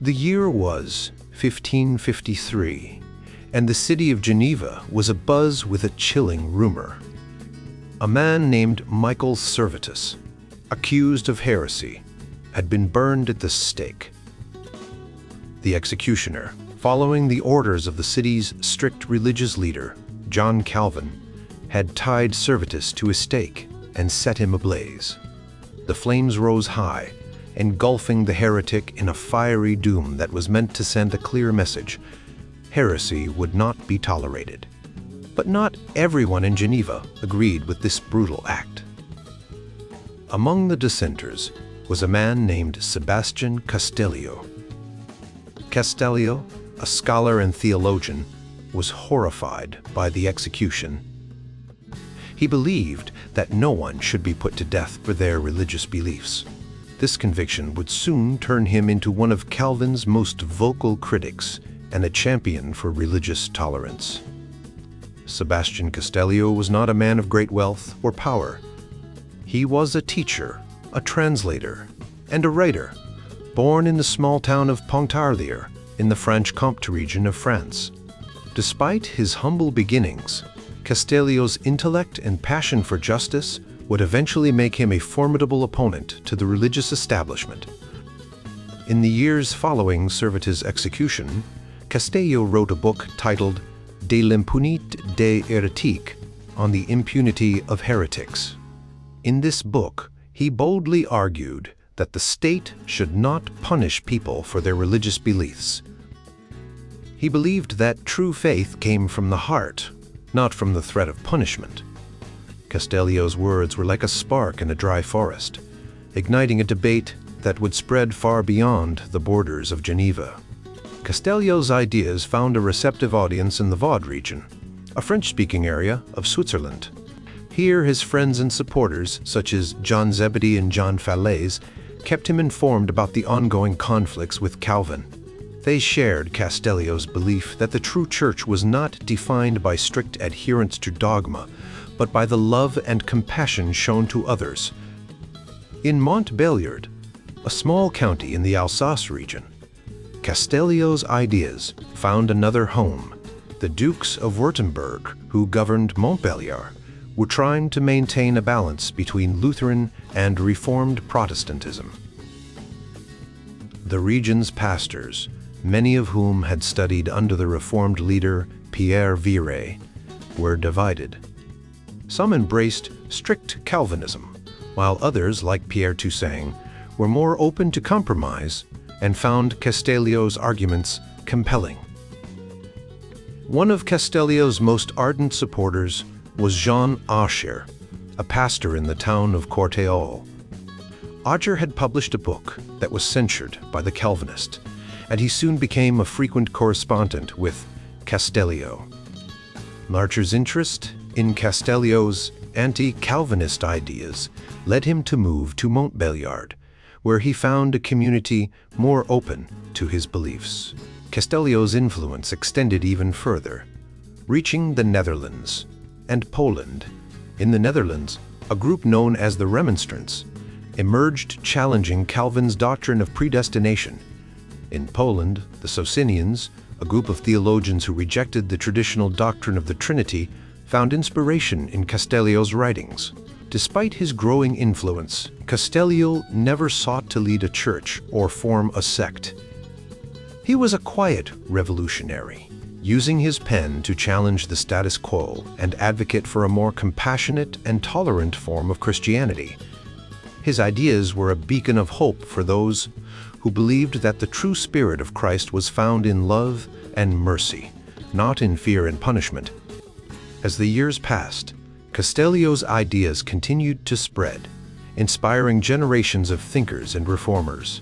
The year was 1553, and the city of Geneva was abuzz with a chilling rumor. A man named Michael Servetus, accused of heresy, had been burned at the stake. The executioner, following the orders of the city's strict religious leader, John Calvin, had tied Servetus to a stake and set him ablaze. The flames rose high, engulfing the heretic in a fiery doom that was meant to send a clear message: heresy would not be tolerated. But not everyone in Geneva agreed with this brutal act. Among the dissenters was a man named Sebastian Castellio. Castellio, a scholar and theologian, was horrified by the execution. He believed that no one should be put to death for their religious beliefs. This conviction would soon turn him into one of Calvin's most vocal critics and a champion for religious tolerance. Sebastian Castellio was not a man of great wealth or power. He was a teacher, a translator, and a writer, born in the small town of Pontarlier in the Franche-Comté region of France. Despite his humble beginnings, Castellio's intellect and passion for justice would eventually make him a formidable opponent to the religious establishment. In the years following Servetus' execution, Castellio wrote a book titled De l'impunité des hérétiques, on the impunity of heretics. In this book, he boldly argued that the state should not punish people for their religious beliefs. He believed that true faith came from the heart, not from the threat of punishment. Castellio's words were like a spark in a dry forest, igniting a debate that would spread far beyond the borders of Geneva. Castellio's ideas found a receptive audience in the Vaud region, a French-speaking area of Switzerland. Here, his friends and supporters, such as John Zebedee and John Falaise, kept him informed about the ongoing conflicts with Calvin. They shared Castellio's belief that the true church was not defined by strict adherence to dogma, but by the love and compassion shown to others. In Montbéliard, a small county in the Alsace region, Castellio's ideas found another home. The Dukes of Württemberg, who governed Montbéliard, were trying to maintain a balance between Lutheran and Reformed Protestantism. The region's pastors, many of whom had studied under the Reformed leader Pierre Viret, were divided. Some embraced strict Calvinism, while others, like Pierre Toussaint, were more open to compromise and found Castellio's arguments compelling. One of Castellio's most ardent supporters was Jean Locke, a pastor in the town of Corteol. Locke had published a book that was censured by the Calvinists, and he soon became a frequent correspondent with Castellio. Locke's interest in Castellio's anti-Calvinist ideas led him to move to Montbéliard, where he found a community more open to his beliefs. Castellio's influence extended even further, reaching the Netherlands and Poland. In the Netherlands, a group known as the Remonstrants emerged challenging Calvin's doctrine of predestination. In Poland, the Socinians, a group of theologians who rejected the traditional doctrine of the Trinity, found inspiration in Castellio's writings. Despite his growing influence, Castellio never sought to lead a church or form a sect. He was a quiet revolutionary, using his pen to challenge the status quo and advocate for a more compassionate and tolerant form of Christianity. His ideas were a beacon of hope for those who believed that the true spirit of Christ was found in love and mercy, not in fear and punishment. As the years passed, Castellio's ideas continued to spread, inspiring generations of thinkers and reformers.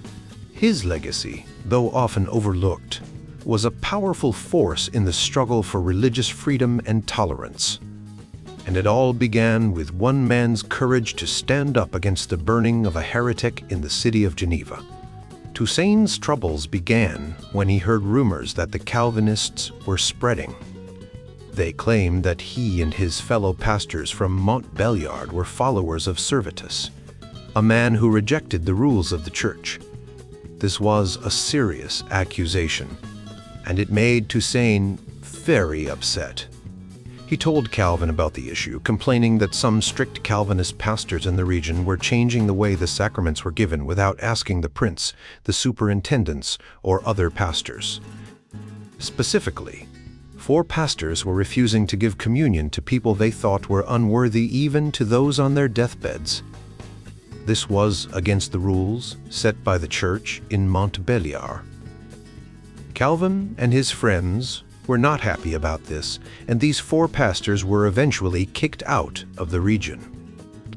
His legacy, though often overlooked, was a powerful force in the struggle for religious freedom and tolerance. And it all began with one man's courage to stand up against the burning of a heretic in the city of Geneva. Toussaint's troubles began when he heard rumors that the Calvinists were spreading. They claimed that he and his fellow pastors from Montbéliard were followers of Servetus, a man who rejected the rules of the church. This was a serious accusation, and it made Toussaint very upset. He told Calvin about the issue, complaining that some strict Calvinist pastors in the region were changing the way the sacraments were given without asking the prince, the superintendents, or other pastors. Specifically, 4 pastors were refusing to give communion to people they thought were unworthy, even to those on their deathbeds. This was against the rules set by the Church in Montbéliard. Calvin and his friends were not happy about this, and these 4 pastors were eventually kicked out of the region.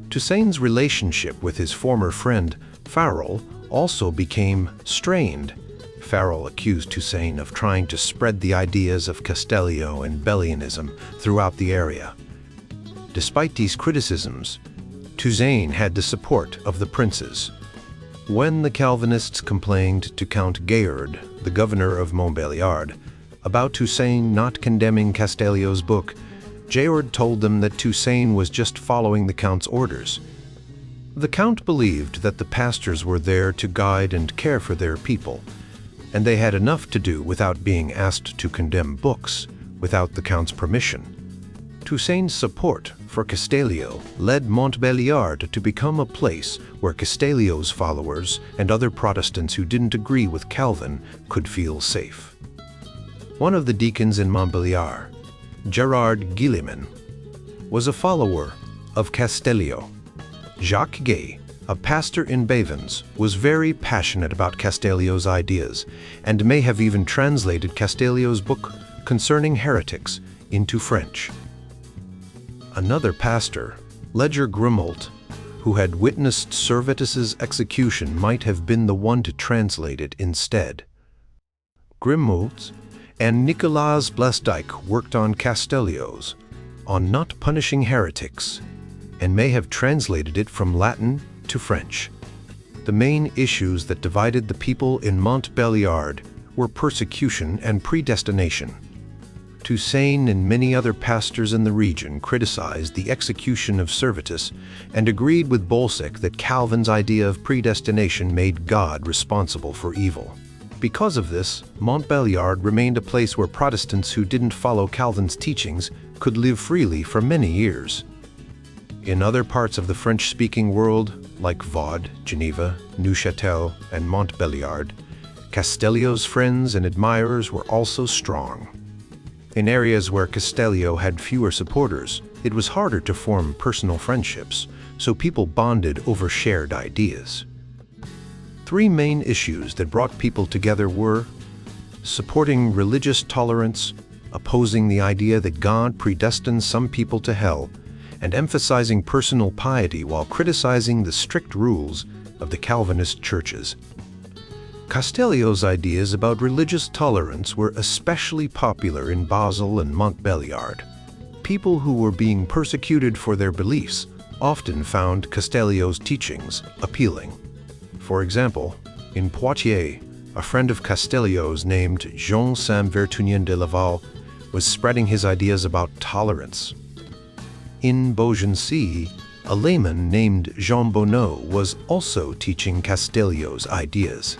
Toussaint's relationship with his former friend, Farel, also became strained. Farel accused Toussaint of trying to spread the ideas of Castellio and Bellianism throughout the area. Despite these criticisms, Toussaint had the support of the princes. When the Calvinists complained to Count Gaillard, the governor of Montbéliard, about Toussaint not condemning Castellio's book, Gaillard told them that Toussaint was just following the Count's orders. The Count believed that the pastors were there to guide and care for their people, and they had enough to do without being asked to condemn books without the Count's permission. Toussaint's support for Castellio led Montbéliard to become a place where Castellio's followers and other Protestants who didn't agree with Calvin could feel safe. One of the deacons in Montbéliard, Gérard Guillemin, was a follower of Castellio. Jacques Gay, a pastor in Bavens, was very passionate about Castellio's ideas and may have even translated Castellio's book concerning heretics into French. Another pastor, Leger Grimoald, who had witnessed Servetus's execution, might have been the one to translate it instead. Grimoald and Nicolas Blesdijk worked on Castellio's, on not punishing heretics, and may have translated it from Latin to French. The main issues that divided the people in Montbéliard were persecution and predestination. Toussaint and many other pastors in the region criticized the execution of Servetus and agreed with Bolsec that Calvin's idea of predestination made God responsible for evil. Because of this, Montbéliard remained a place where Protestants who didn't follow Calvin's teachings could live freely for many years. In other parts of the French-speaking world, like Vaud, Geneva, Neuchâtel, and Montbéliard, Castellio's friends and admirers were also strong. In areas where Castellio had fewer supporters, it was harder to form personal friendships, so people bonded over shared ideas. 3 main issues that brought people together were supporting religious tolerance, opposing the idea that God predestines some people to hell, and emphasizing personal piety while criticizing the strict rules of the Calvinist churches. Castellio's ideas about religious tolerance were especially popular in Basel and Montbéliard. People who were being persecuted for their beliefs often found Castellio's teachings appealing. For example, in Poitiers, a friend of Castellio's named Jean Saint-Vertunien de Laval was spreading his ideas about tolerance. In Beaugency, a layman named Jean Bonneau was also teaching Castellio's ideas.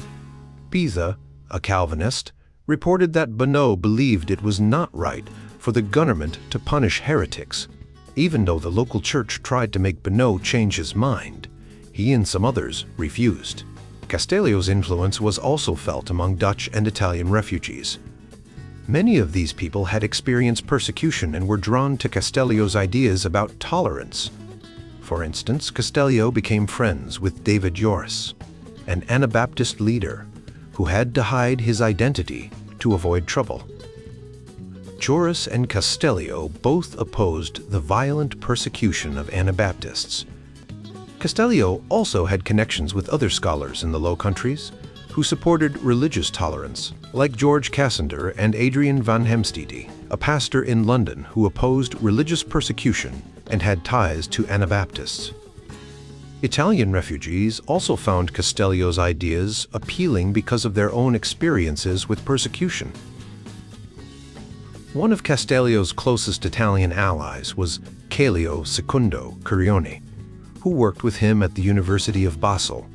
Beza, a Calvinist, reported that Bonneau believed it was not right for the government to punish heretics. Even though the local church tried to make Bonneau change his mind, he and some others refused. Castellio's influence was also felt among Dutch and Italian refugees. Many of these people had experienced persecution and were drawn to Castellio's ideas about tolerance. For instance, Castellio became friends with David Joris, an Anabaptist leader who had to hide his identity to avoid trouble. Joris and Castellio both opposed the violent persecution of Anabaptists. Castellio also had connections with other scholars in the Low Countries who supported religious tolerance, like George Cassander and Adrian van Hemstede, a pastor in London who opposed religious persecution and had ties to Anabaptists. Italian refugees also found Castellio's ideas appealing because of their own experiences with persecution. One of Castellio's closest Italian allies was Caelio Secundo Curioni, who worked with him at the University of Basel.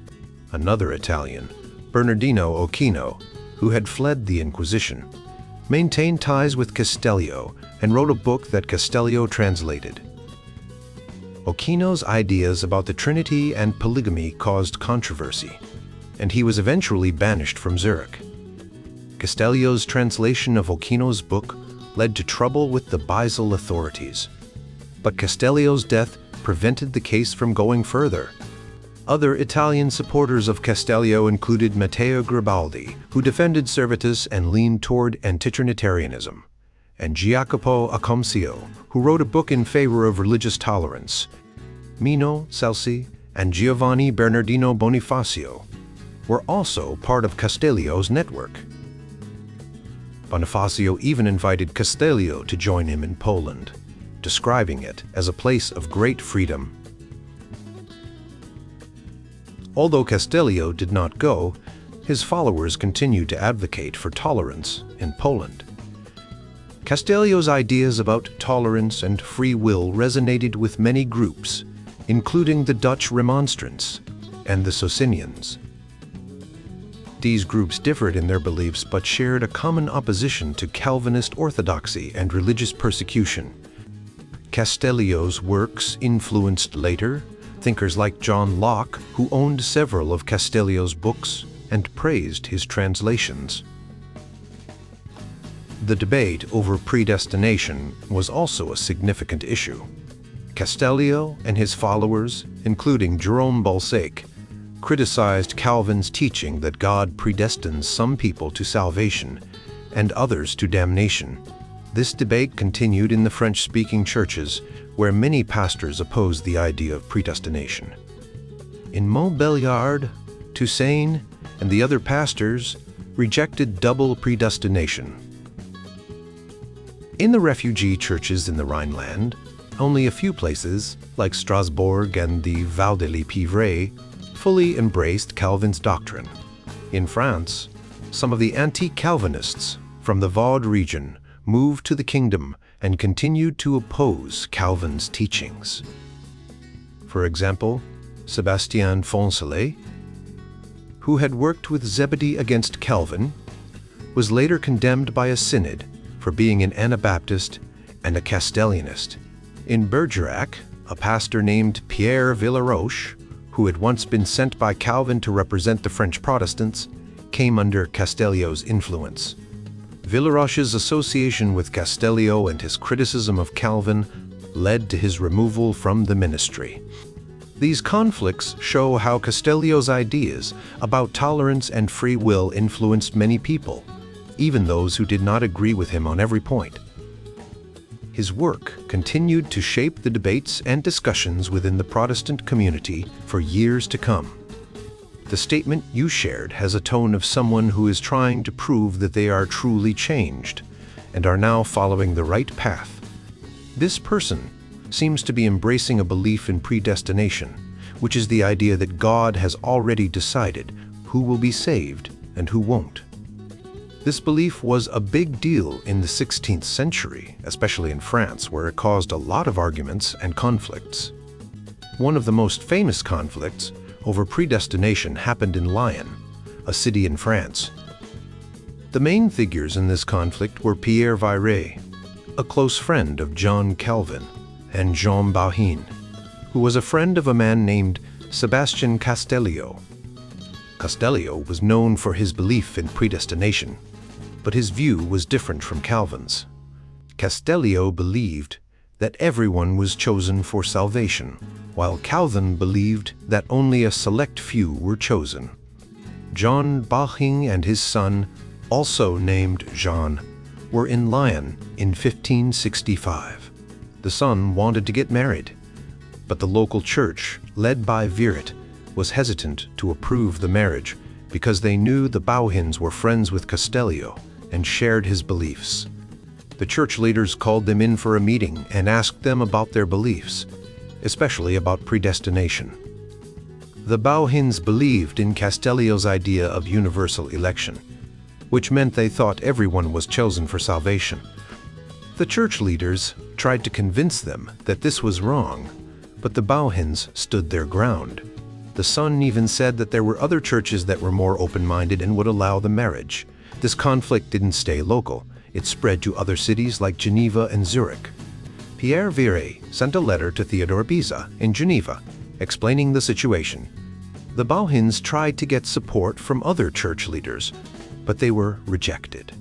Another Italian, Bernardino Ochino, who had fled the Inquisition, maintained ties with Castellio and wrote a book that Castellio translated. Ochino's ideas about the Trinity and polygamy caused controversy, and he was eventually banished from Zurich. Castellio's translation of Ochino's book led to trouble with the Basel authorities, but Castellio's death prevented the case from going further. Other Italian supporters of Castellio included Matteo Garibaldi, who defended Servetus and leaned toward anti-Trinitarianism, and Jacopo Acomsio, who wrote a book in favor of religious tolerance. Mino Celsi and Giovanni Bernardino Bonifacio were also part of Castellio's network. Bonifacio even invited Castellio to join him in Poland, describing it as a place of great freedom. Although Castellio did not go, his followers continued to advocate for tolerance in Poland. Castellio's ideas about tolerance and free will resonated with many groups, including the Dutch Remonstrants and the Socinians. These groups differed in their beliefs but shared a common opposition to Calvinist orthodoxy and religious persecution. Castellio's works influenced later thinkers like John Locke, who owned several of Castellio's books and praised his translations. The debate over predestination was also a significant issue. Castellio and his followers, including Jerome Balzac, criticized Calvin's teaching that God predestines some people to salvation and others to damnation. This debate continued in the French-speaking churches, where many pastors opposed the idea of predestination. In Montbéliard, Toussaint, and the other pastors rejected double predestination. In the refugee churches in the Rhineland, only a few places, like Strasbourg and the Val de l'Épivray, fully embraced Calvin's doctrine. In France, some of the anti-Calvinists from the Vaud region moved to the kingdom and continued to oppose Calvin's teachings. For example, Sebastian Castellio, who had worked with Zebedee against Calvin, was later condemned by a synod for being an Anabaptist and a Castellanist. In Bergerac, a pastor named Pierre Villaroche, who had once been sent by Calvin to represent the French Protestants, came under Castellio's influence. Villaroche's association with Castellio and his criticism of Calvin led to his removal from the ministry. These conflicts show how Castellio's ideas about tolerance and free will influenced many people, even those who did not agree with him on every point. His work continued to shape the debates and discussions within the Protestant community for years to come. The statement you shared has a tone of someone who is trying to prove that they are truly changed and are now following the right path. This person seems to be embracing a belief in predestination, which is the idea that God has already decided who will be saved and who won't. This belief was a big deal in the 16th century, especially in France, where it caused a lot of arguments and conflicts. One of the most famous conflicts over predestination happened in Lyon, a city in France. The main figures in this conflict were Pierre Viret, a close friend of John Calvin, and Jean Bauhin, who was a friend of a man named Sebastian Castellio. Castellio was known for his belief in predestination, but his view was different from Calvin's. Castellio believed that everyone was chosen for salvation, while Calvin believed that only a select few were chosen. John Bauhin and his son, also named Jean, were in Lyon in 1565. The son wanted to get married, but the local church, led by Viret, was hesitant to approve the marriage because they knew the Bauhins were friends with Castellio and shared his beliefs. The church leaders called them in for a meeting and asked them about their beliefs, especially about predestination. The Bauhins believed in Castellio's idea of universal election, which meant they thought everyone was chosen for salvation. The church leaders tried to convince them that this was wrong, but the Bauhins stood their ground. The son even said that there were other churches that were more open-minded and would allow the marriage. This conflict didn't stay local. It spread to other cities like Geneva and Zurich. Pierre Viret sent a letter to Theodore Beza in Geneva, explaining the situation. The Bauhins tried to get support from other church leaders, but they were rejected.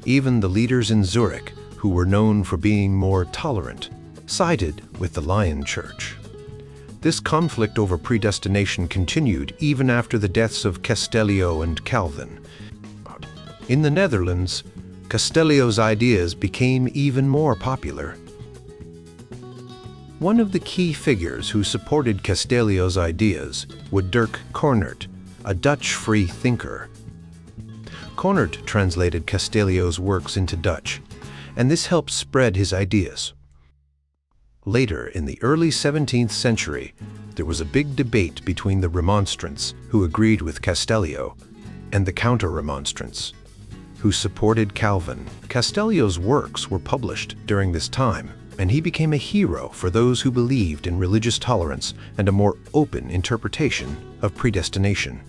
Even the leaders in Zurich, who were known for being more tolerant, sided with the Lion Church. This conflict over predestination continued even after the deaths of Castellio and Calvin. In the Netherlands, Castellio's ideas became even more popular. One of the key figures who supported Castellio's ideas was Dirk Coornert, a Dutch free thinker. Coornert translated Castellio's works into Dutch, and this helped spread his ideas. Later, in the early 17th century, there was a big debate between the Remonstrants, who agreed with Castellio, and the Counter-Remonstrants, who supported Calvin. Castellio's works were published during this time, and he became a hero for those who believed in religious tolerance and a more open interpretation of predestination.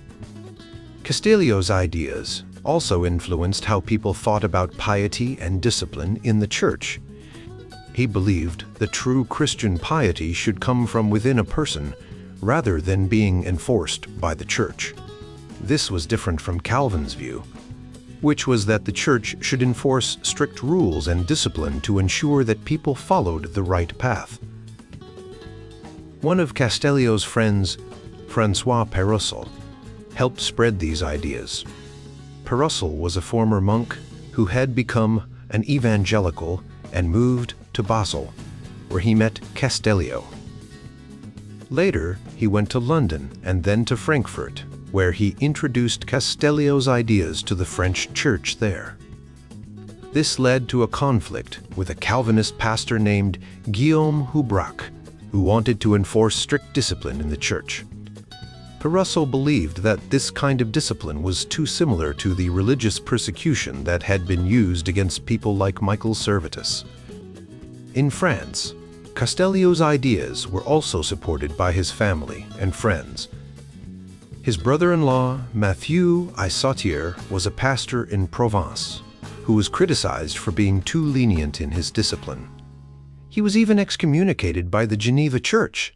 Castellio's ideas also influenced how people thought about piety and discipline in the church. He believed that true Christian piety should come from within a person rather than being enforced by the church. This was different from Calvin's view, which was that the church should enforce strict rules and discipline to ensure that people followed the right path. One of Castellio's friends, François Pérussel, helped spread these ideas. Pérussel was a former monk who had become an evangelical and moved to Basel, where he met Castellio. Later, he went to London and then to Frankfurt, where he introduced Castellio's ideas to the French church there. This led to a conflict with a Calvinist pastor named Guillaume Houbrac, who wanted to enforce strict discipline in the church. Pérussel believed that this kind of discipline was too similar to the religious persecution that had been used against people like Michael Servetus. In France, Castellio's ideas were also supported by his family and friends. His brother-in-law, Mathieu Isautier, was a pastor in Provence, who was criticized for being too lenient in his discipline. He was even excommunicated by the Geneva Church,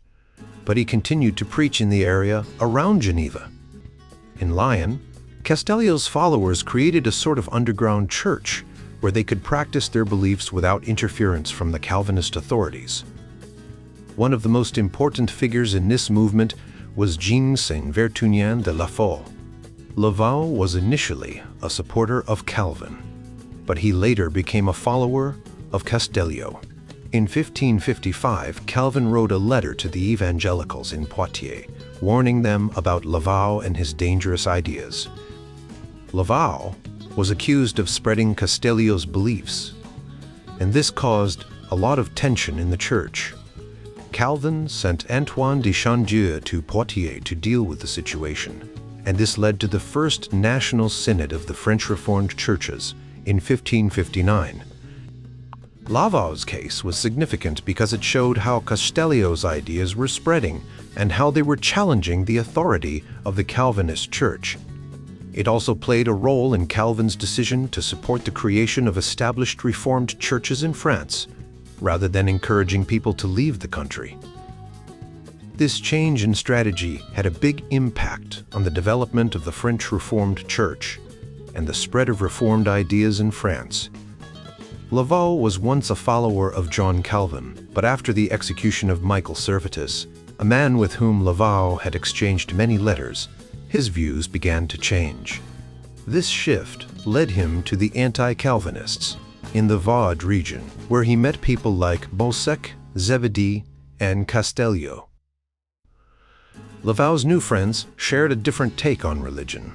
but he continued to preach in the area around Geneva. In Lyon, Castellio's followers created a sort of underground church where they could practice their beliefs without interference from the Calvinist authorities. One of the most important figures in this movement was Jean Saint-Vertunien de Lafau. Lafau was initially a supporter of Calvin, but he later became a follower of Castellio. In 1555, Calvin wrote a letter to the evangelicals in Poitiers, warning them about Lafau and his dangerous ideas. Lafau was accused of spreading Castellio's beliefs, and this caused a lot of tension in the church. Calvin sent Antoine de Chandieu to Poitiers to deal with the situation, and this led to the First National Synod of the French Reformed Churches in 1559. Lafau's case was significant because it showed how Castellio's ideas were spreading and how they were challenging the authority of the Calvinist Church. It also played a role in Calvin's decision to support the creation of established Reformed churches in France, rather than encouraging people to leave the country. This change in strategy had a big impact on the development of the French Reformed Church and the spread of Reformed ideas in France. Lafau was once a follower of John Calvin, but after the execution of Michael Servetus, a man with whom Lafau had exchanged many letters, his views began to change. This shift led him to the anti-Calvinists in the Vaud region, where he met people like Bolsec, Zebedee, and Castellio. Lafau's new friends shared a different take on religion,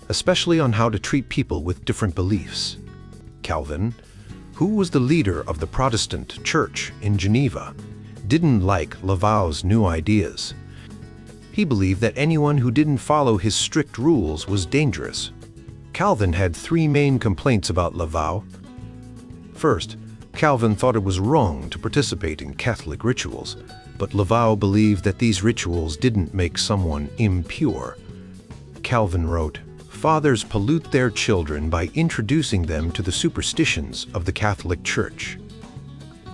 especially on how to treat people with different beliefs. Calvin, who was the leader of the Protestant Church in Geneva, didn't like Lafau's new ideas. He believed that anyone who didn't follow his strict rules was dangerous. Calvin had three main complaints about Lafau. First, Calvin thought it was wrong to participate in Catholic rituals, but Laval believed that these rituals didn't make someone impure. Calvin wrote, "Fathers pollute their children by introducing them to the superstitions of the Catholic Church."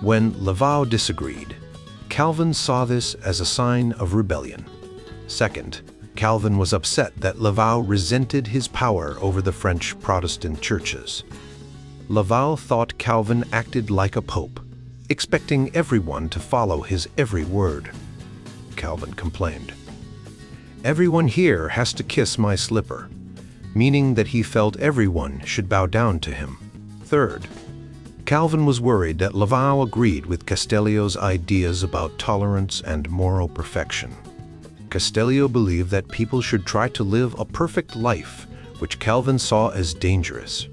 When Laval disagreed, Calvin saw this as a sign of rebellion. Second, Calvin was upset that Laval resented his power over the French Protestant churches. Laval thought Calvin acted like a pope, expecting everyone to follow his every word. Calvin complained, "Everyone here has to kiss my slipper," meaning that he felt everyone should bow down to him. Third, Calvin was worried that Laval agreed with Castellio's ideas about tolerance and moral perfection. Castellio believed that people should try to live a perfect life, which Calvin saw as dangerous.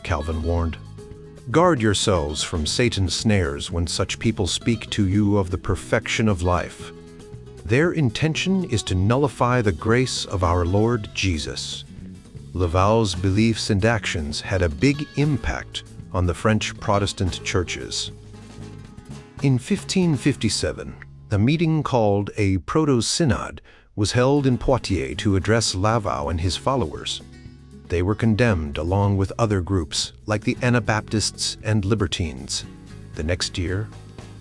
Calvin warned, "Guard yourselves from Satan's snares when such people speak to you of the perfection of life. Their intention is to nullify the grace of our Lord Jesus." Laval's beliefs and actions had a big impact on the French Protestant churches. In 1557, a meeting called a proto-synod was held in Poitiers to address Laval and his followers. They were condemned along with other groups like the Anabaptists and Libertines. The next year,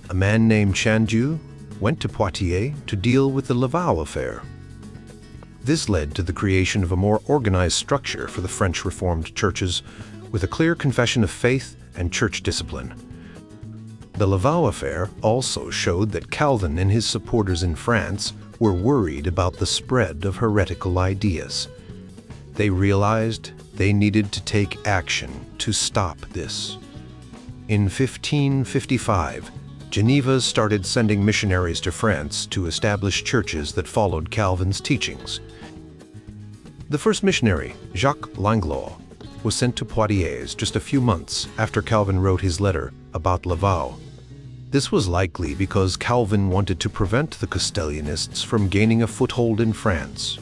a man named Chandieu went to Poitiers to deal with the Laval affair. This led to the creation of a more organized structure for the French Reformed churches with a clear confession of faith and church discipline. The Laval affair also showed that Calvin and his supporters in France were worried about the spread of heretical ideas. They realized they needed to take action to stop this. In 1555, Geneva started sending missionaries to France to establish churches that followed Calvin's teachings. The first missionary, Jacques Langlois, was sent to Poitiers just a few months after Calvin wrote his letter about Laval. This was likely because Calvin wanted to prevent the Castellianists from gaining a foothold in France.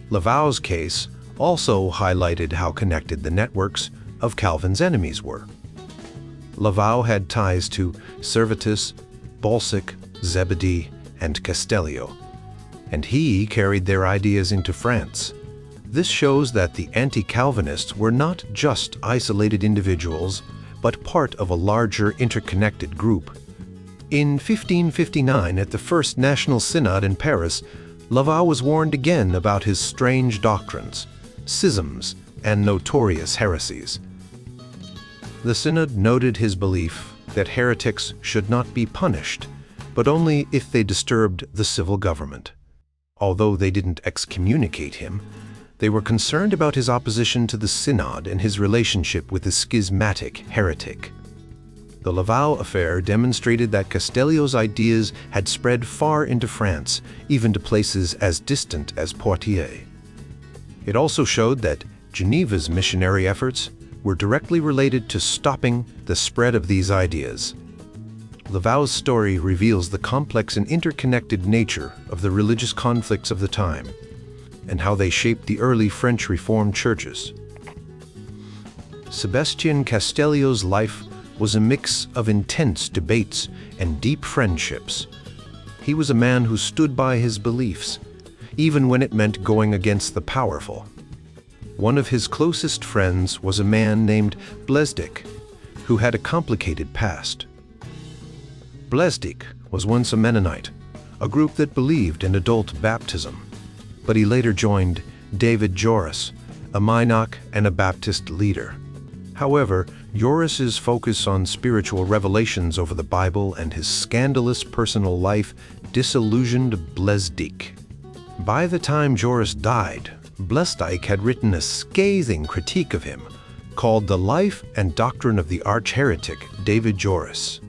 Laval's case also highlighted how connected the networks of Calvin's enemies were. Laval had ties to Servetus, Balzac, Zebedee, and Castellio, and he carried their ideas into France. This shows that the anti-Calvinists were not just isolated individuals, but part of a larger interconnected group. In 1559, at the First National Synod in Paris, Laval was warned again about his strange doctrines, schisms, and notorious heresies. The Synod noted his belief that heretics should not be punished, but only if they disturbed the civil government. Although they didn't excommunicate him, they were concerned about his opposition to the Synod and his relationship with the schismatic heretic. The Laval affair demonstrated that Castellio's ideas had spread far into France, even to places as distant as Poitiers. It also showed that Geneva's missionary efforts were directly related to stopping the spread of these ideas. Laval's story reveals the complex and interconnected nature of the religious conflicts of the time, and how they shaped the early French Reformed churches. Sebastian Castellio's life was a mix of intense debates and deep friendships. He was a man who stood by his beliefs, even when it meant going against the powerful. One of his closest friends was a man named Blesdick, who had a complicated past. Blesdick was once a Mennonite, a group that believed in adult baptism, but he later joined David Joris, a Minoc and a Baptist leader. However, Joris's focus on spiritual revelations over the Bible and his scandalous personal life disillusioned Blesdick. By the time Joris died, Blesdick had written a scathing critique of him, called The Life and Doctrine of the Arch-Heretic David Joris.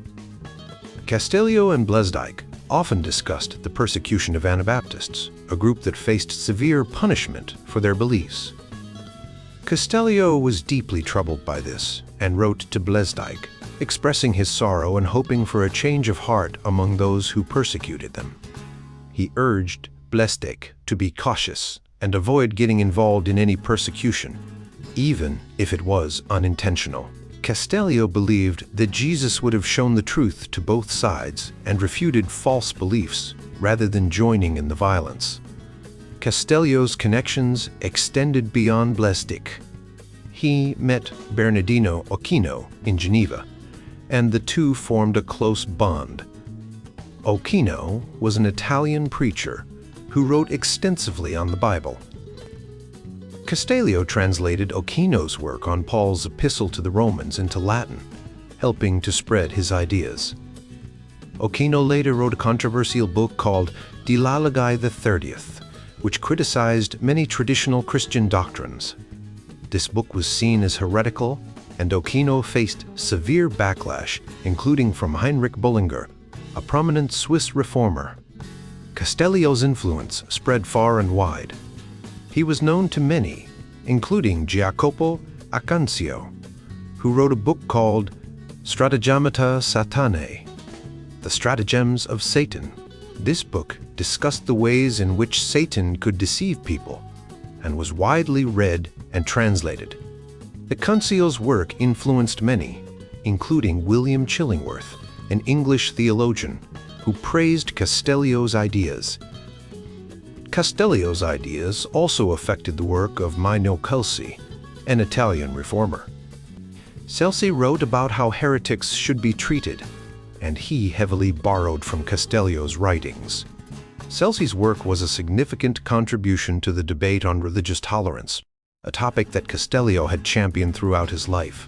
Castellio and Blesdick often discussed the persecution of Anabaptists, a group that faced severe punishment for their beliefs. Castellio was deeply troubled by this and wrote to Blesdick, expressing his sorrow and hoping for a change of heart among those who persecuted them. He urged Blesdick to be cautious and avoid getting involved in any persecution, even if it was unintentional. Castellio believed that Jesus would have shown the truth to both sides and refuted false beliefs rather than joining in the violence. Castellio's connections extended beyond Blesdic. He met Bernardino Ochino in Geneva, and the two formed a close bond. Ochino was an Italian preacher who wrote extensively on the Bible. Castellio translated Ochino's work on Paul's epistle to the Romans into Latin, helping to spread his ideas. Ochino later wrote a controversial book called Dialogi the 30th, which criticized many traditional Christian doctrines. This book was seen as heretical, and Ochino faced severe backlash, including from Heinrich Bullinger, a prominent Swiss reformer. Castellio's influence spread far and wide. He was known to many, including Jacopo Acancio, who wrote a book called Stratagemata Satanae, The Stratagems of Satan. This book discussed the ways in which Satan could deceive people, and was widely read and translated. Acancio's work influenced many, including William Chillingworth, an English theologian, who praised Castellio's ideas. Castellio's ideas also affected the work of Mino Celsi, an Italian reformer. Celsi wrote about how heretics should be treated, and he heavily borrowed from Castellio's writings. Celsi's work was a significant contribution to the debate on religious tolerance, a topic that Castellio had championed throughout his life.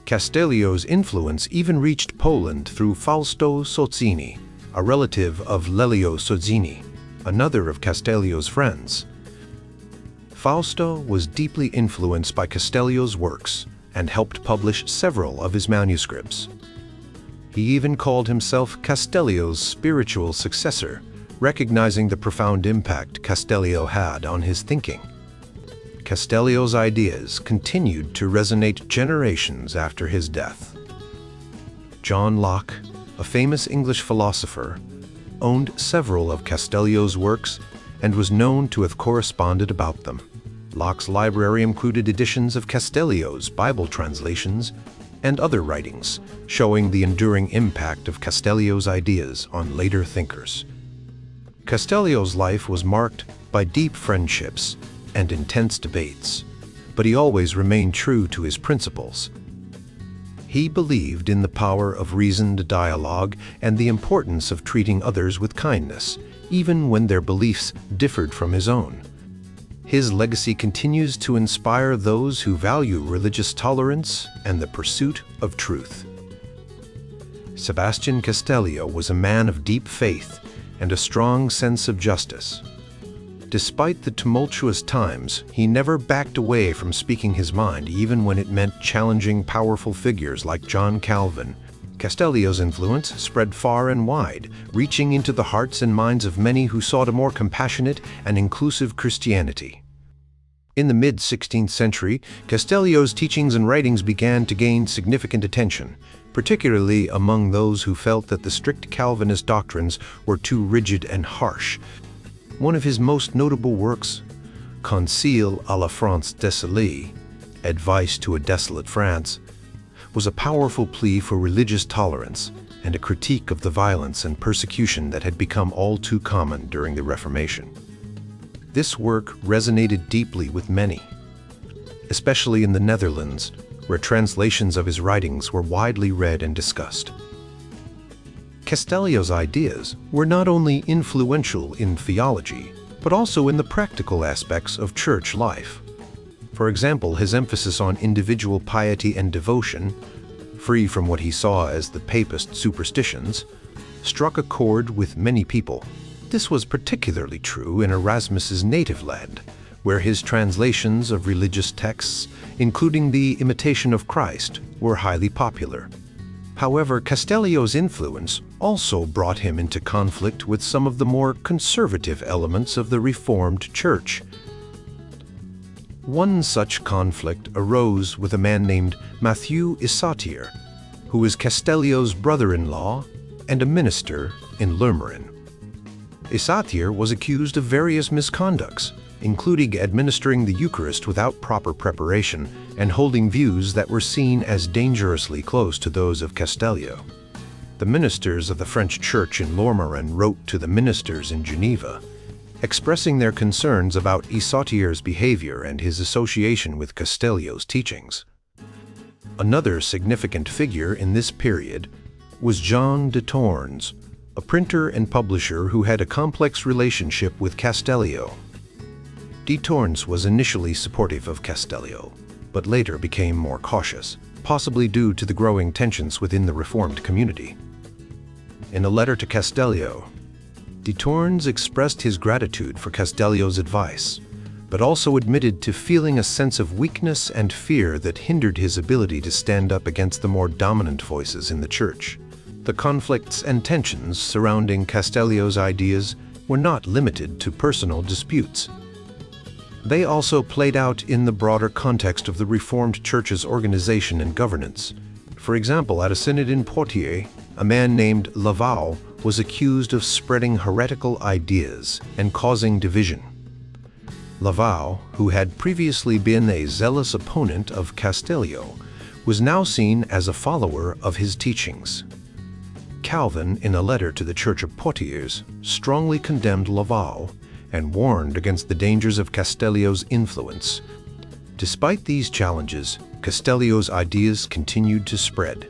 Castellio's influence even reached Poland through Fausto Sozzini, a relative of Lelio Sozzini, another of Castellio's friends. Fausto was deeply influenced by Castellio's works and helped publish several of his manuscripts. He even called himself Castellio's spiritual successor, recognizing the profound impact Castellio had on his thinking. Castellio's ideas continued to resonate generations after his death. John Locke, a famous English philosopher, owned several of Castellio's works and was known to have corresponded about them. Locke's library included editions of Castellio's Bible translations and other writings, showing the enduring impact of Castellio's ideas on later thinkers. Castellio's life was marked by deep friendships and intense debates, but he always remained true to his principles. He believed in the power of reasoned dialogue and the importance of treating others with kindness, even when their beliefs differed from his own. His legacy continues to inspire those who value religious tolerance and the pursuit of truth. Sebastian Castellio was a man of deep faith and a strong sense of justice. Despite the tumultuous times, he never backed away from speaking his mind, even when it meant challenging powerful figures like John Calvin. Castellio's influence spread far and wide, reaching into the hearts and minds of many who sought a more compassionate and inclusive Christianity. In the mid-16th century, Castellio's teachings and writings began to gain significant attention, particularly among those who felt that the strict Calvinist doctrines were too rigid and harsh. One of his most notable works, Conseil à la France désolée, Advice to a Desolate France, was a powerful plea for religious tolerance and a critique of the violence and persecution that had become all too common during the Reformation. This work resonated deeply with many, especially in the Netherlands, where translations of his writings were widely read and discussed. Castellio's ideas were not only influential in theology, but also in the practical aspects of church life. For example, his emphasis on individual piety and devotion, free from what he saw as the papist superstitions, struck a chord with many people. This was particularly true in Erasmus's native land, where his translations of religious texts, including the Imitation of Christ, were highly popular. However, Castellio's influence also brought him into conflict with some of the more conservative elements of the Reformed Church. One such conflict arose with a man named Matthew Isatier, who was Castellio's brother-in-law and a minister in Lermeren. Isatier was accused of various misconducts, including administering the Eucharist without proper preparation and holding views that were seen as dangerously close to those of Castellio. The ministers of the French Church in Lourmarin wrote to the ministers in Geneva, expressing their concerns about Isautier's behavior and his association with Castellio's teachings. Another significant figure in this period was John de Tornes, a printer and publisher who had a complex relationship with Castellio. De Tornes was initially supportive of Castellio, but later became more cautious, possibly due to the growing tensions within the Reformed community. In a letter to Castellio, de Tornes expressed his gratitude for Castellio's advice, but also admitted to feeling a sense of weakness and fear that hindered his ability to stand up against the more dominant voices in the Church. The conflicts and tensions surrounding Castellio's ideas were not limited to personal disputes. They also played out in the broader context of the Reformed Church's organization and governance. For example, at a synod in Poitiers, a man named Laval was accused of spreading heretical ideas and causing division. Laval, who had previously been a zealous opponent of Castellio, was now seen as a follower of his teachings. Calvin, in a letter to the Church of Poitiers, strongly condemned Laval and warned against the dangers of Castellio's influence. Despite these challenges, Castellio's ideas continued to spread.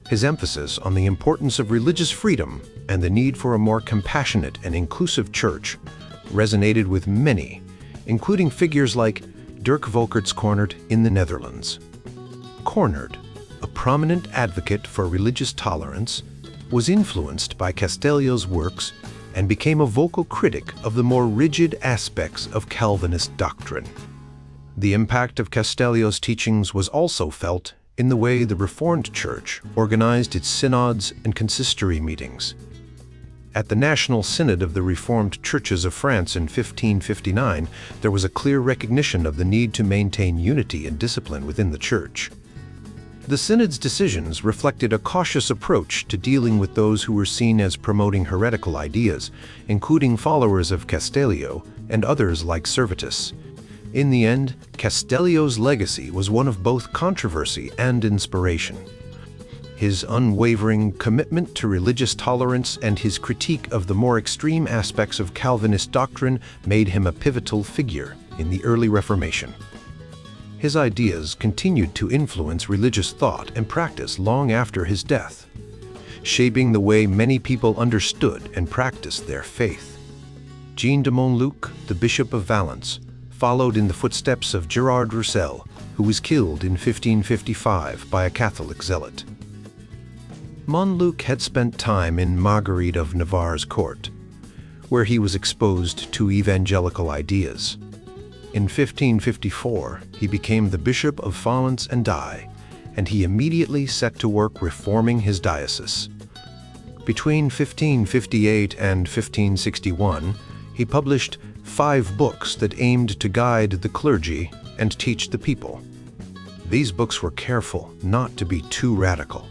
His emphasis on the importance of religious freedom and the need for a more compassionate and inclusive church resonated with many, including figures like Dirk Volkerts-Cornert in the Netherlands. Cornert, a prominent advocate for religious tolerance, was influenced by Castellio's works and became a vocal critic of the more rigid aspects of Calvinist doctrine. The impact of Castellio's teachings was also felt in the way the Reformed Church organized its synods and consistory meetings. At the National Synod of the Reformed Churches of France in 1559, there was a clear recognition of the need to maintain unity and discipline within the Church. The Synod's decisions reflected a cautious approach to dealing with those who were seen as promoting heretical ideas, including followers of Castellio and others like Servetus. In the end, Castellio's legacy was one of both controversy and inspiration. His unwavering commitment to religious tolerance and his critique of the more extreme aspects of Calvinist doctrine made him a pivotal figure in the early Reformation. His ideas continued to influence religious thought and practice long after his death, shaping the way many people understood and practiced their faith. Jean de Montluc, the Bishop of Valence, followed in the footsteps of Gerard Roussel, who was killed in 1555 by a Catholic zealot. Montluc had spent time in Marguerite of Navarre's court, where he was exposed to evangelical ideas. In 1554, he became the Bishop of Valence and Die, and he immediately set to work reforming his diocese. Between 1558 and 1561, he published 5 books that aimed to guide the clergy and teach the people. These books were careful not to be too radical,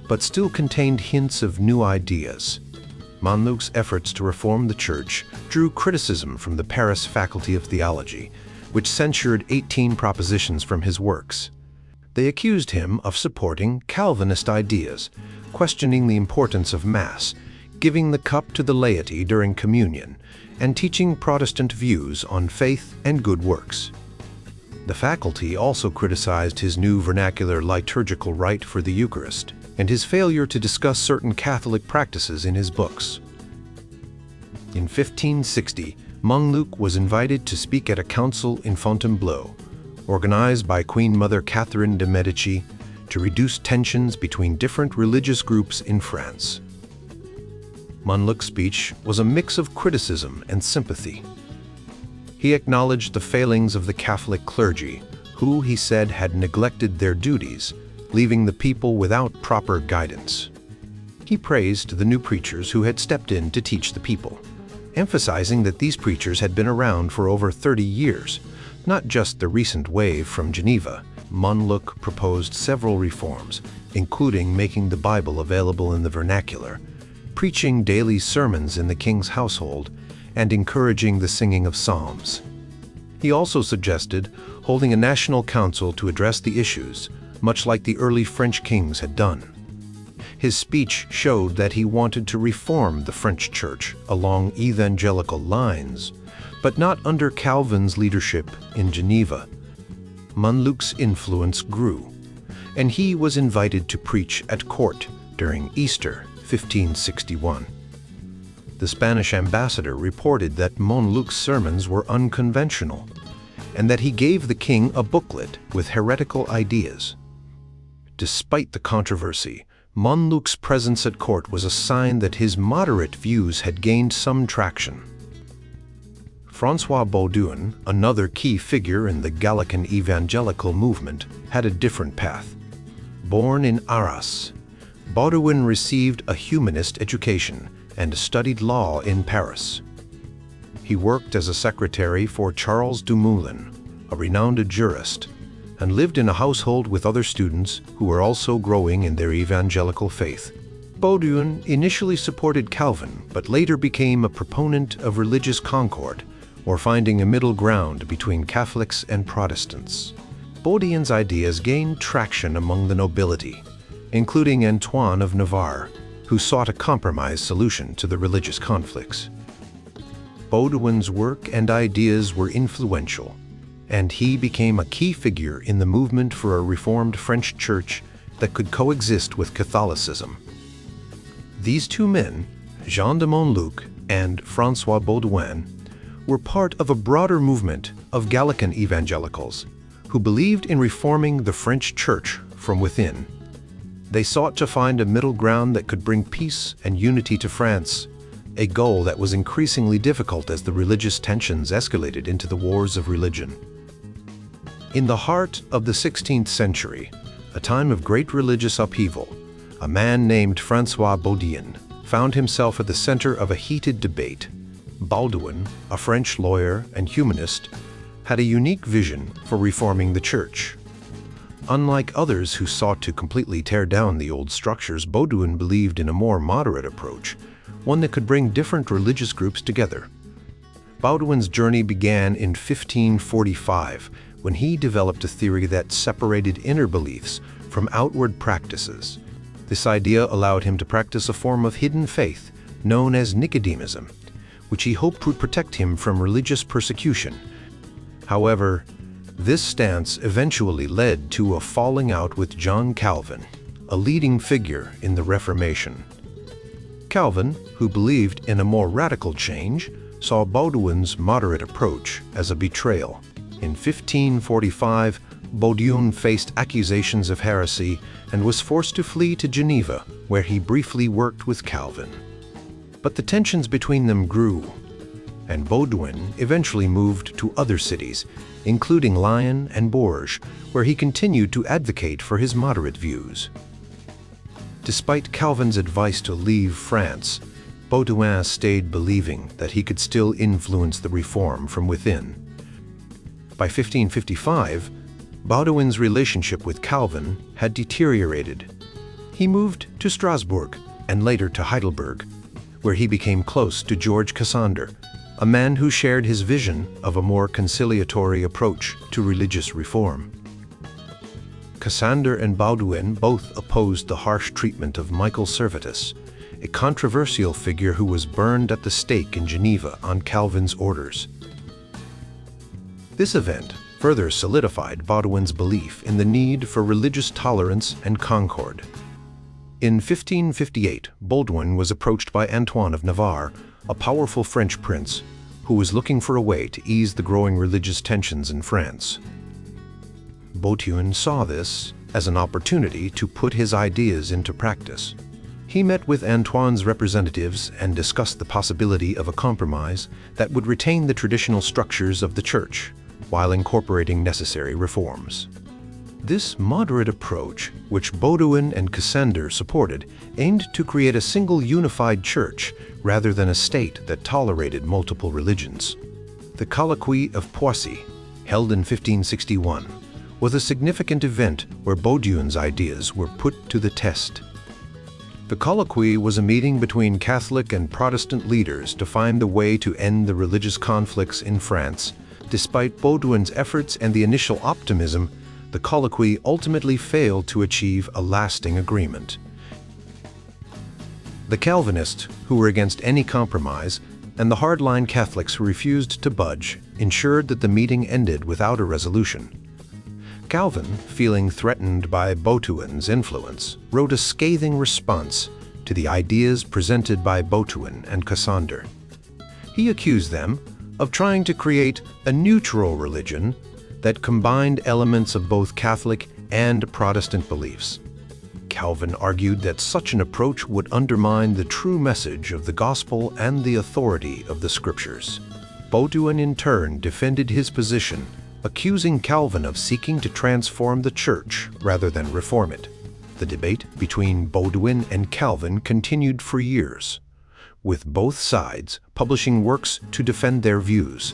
but still contained hints of new ideas. Montluc's efforts to reform the Church drew criticism from the Paris Faculty of Theology, which censured 18 propositions from his works. They accused him of supporting Calvinist ideas, questioning the importance of Mass, giving the cup to the laity during communion, and teaching Protestant views on faith and good works. The faculty also criticized his new vernacular liturgical rite for the Eucharist and his failure to discuss certain Catholic practices in his books. In 1560, Montluc was invited to speak at a council in Fontainebleau, organized by Queen Mother Catherine de' Medici to reduce tensions between different religious groups in France. Montluc's speech was a mix of criticism and sympathy. He acknowledged the failings of the Catholic clergy, who, he said, had neglected their duties, leaving the people without proper guidance. He praised the new preachers who had stepped in to teach the people, emphasizing that these preachers had been around for over 30 years, not just the recent wave from Geneva. Montluc proposed several reforms, including making the Bible available in the vernacular, preaching daily sermons in the king's household, and encouraging the singing of psalms. He also suggested holding a national council to address the issues, much like the early French kings had done. His speech showed that he wanted to reform the French church along evangelical lines, but not under Calvin's leadership in Geneva. Montluc's influence grew, and he was invited to preach at court during Easter 1561. The Spanish ambassador reported that Montluc's sermons were unconventional, and that he gave the king a booklet with heretical ideas. Despite the controversy, Montluc's presence at court was a sign that his moderate views had gained some traction. François Baudouin, another key figure in the Gallican evangelical movement, had a different path. Born in Arras, Baudouin received a humanist education and studied law in Paris. He worked as a secretary for Charles Dumoulin, a renowned jurist, and lived in a household with other students who were also growing in their evangelical faith. Baudouin initially supported Calvin, but later became a proponent of religious concord, or finding a middle ground between Catholics and Protestants. Baudouin's ideas gained traction among the nobility, including Antoine of Navarre, who sought a compromise solution to the religious conflicts. Baudouin's work and ideas were influential, and he became a key figure in the movement for a reformed French church that could coexist with Catholicism. These two men, Jean de Montluc and François Baudouin, were part of a broader movement of Gallican evangelicals who believed in reforming the French church from within. They sought to find a middle ground that could bring peace and unity to France, a goal that was increasingly difficult as the religious tensions escalated into the wars of religion. In the heart of the 16th century, a time of great religious upheaval, a man named François Baudouin found himself at the center of a heated debate. Baudouin, a French lawyer and humanist, had a unique vision for reforming the church. Unlike others who sought to completely tear down the old structures, Baudouin believed in a more moderate approach, one that could bring different religious groups together. Baudouin's journey began in 1545, when he developed a theory that separated inner beliefs from outward practices. This idea allowed him to practice a form of hidden faith known as Nicodemism, which he hoped would protect him from religious persecution. However, this stance eventually led to a falling out with John Calvin, a leading figure in the Reformation. Calvin, who believed in a more radical change, saw Baudouin's moderate approach as a betrayal. In 1545, Baudouin faced accusations of heresy and was forced to flee to Geneva, where he briefly worked with Calvin. But the tensions between them grew, and Baudouin eventually moved to other cities, including Lyon and Bourges, where he continued to advocate for his moderate views. Despite Calvin's advice to leave France, Baudouin stayed believing that he could still influence the reform from within. By 1555, Baudouin's relationship with Calvin had deteriorated. He moved to Strasbourg and later to Heidelberg, where he became close to George Cassander, a man who shared his vision of a more conciliatory approach to religious reform. Cassander and Baudouin both opposed the harsh treatment of Michael Servetus, a controversial figure who was burned at the stake in Geneva on Calvin's orders. This event further solidified Baudouin's belief in the need for religious tolerance and concord. In 1558, Baudouin was approached by Antoine of Navarre, a powerful French prince, who was looking for a way to ease the growing religious tensions in France. Baudouin saw this as an opportunity to put his ideas into practice. He met with Antoine's representatives and discussed the possibility of a compromise that would retain the traditional structures of the church, while incorporating necessary reforms. This moderate approach, which Baudouin and Cassander supported, aimed to create a single unified church rather than a state that tolerated multiple religions. The Colloquy of Poissy, held in 1561, was a significant event where Baudouin's ideas were put to the test. The Colloquy was a meeting between Catholic and Protestant leaders to find the way to end the religious conflicts in France, Despite Baudouin's efforts and the initial optimism, the colloquy ultimately failed to achieve a lasting agreement. The Calvinists, who were against any compromise, and the hardline Catholics who refused to budge, ensured that the meeting ended without a resolution. Calvin, feeling threatened by Baudouin's influence, wrote a scathing response to the ideas presented by Baudouin and Cassander. He accused them of trying to create a neutral religion that combined elements of both Catholic and Protestant beliefs. Calvin argued that such an approach would undermine the true message of the gospel and the authority of the scriptures. Baudouin in turn defended his position, accusing Calvin of seeking to transform the church rather than reform it. The debate between Baudouin and Calvin continued for years, with both sides publishing works to defend their views.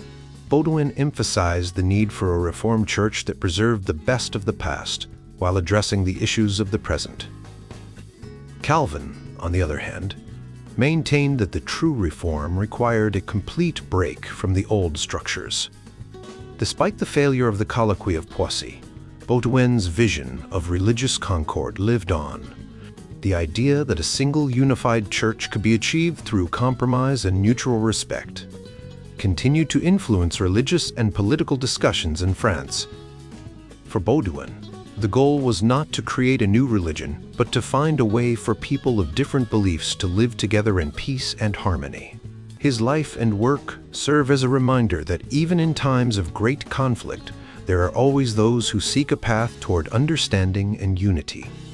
Baudouin emphasized the need for a reformed church that preserved the best of the past while addressing the issues of the present. Calvin, on the other hand, maintained that the true reform required a complete break from the old structures. Despite the failure of the colloquy of Poissy, Baudouin's vision of religious concord lived on. The idea that a single unified church could be achieved through compromise and mutual respect continued to influence religious and political discussions in France. For Baudouin, the goal was not to create a new religion, but to find a way for people of different beliefs to live together in peace and harmony. His life and work serve as a reminder that even in times of great conflict, there are always those who seek a path toward understanding and unity.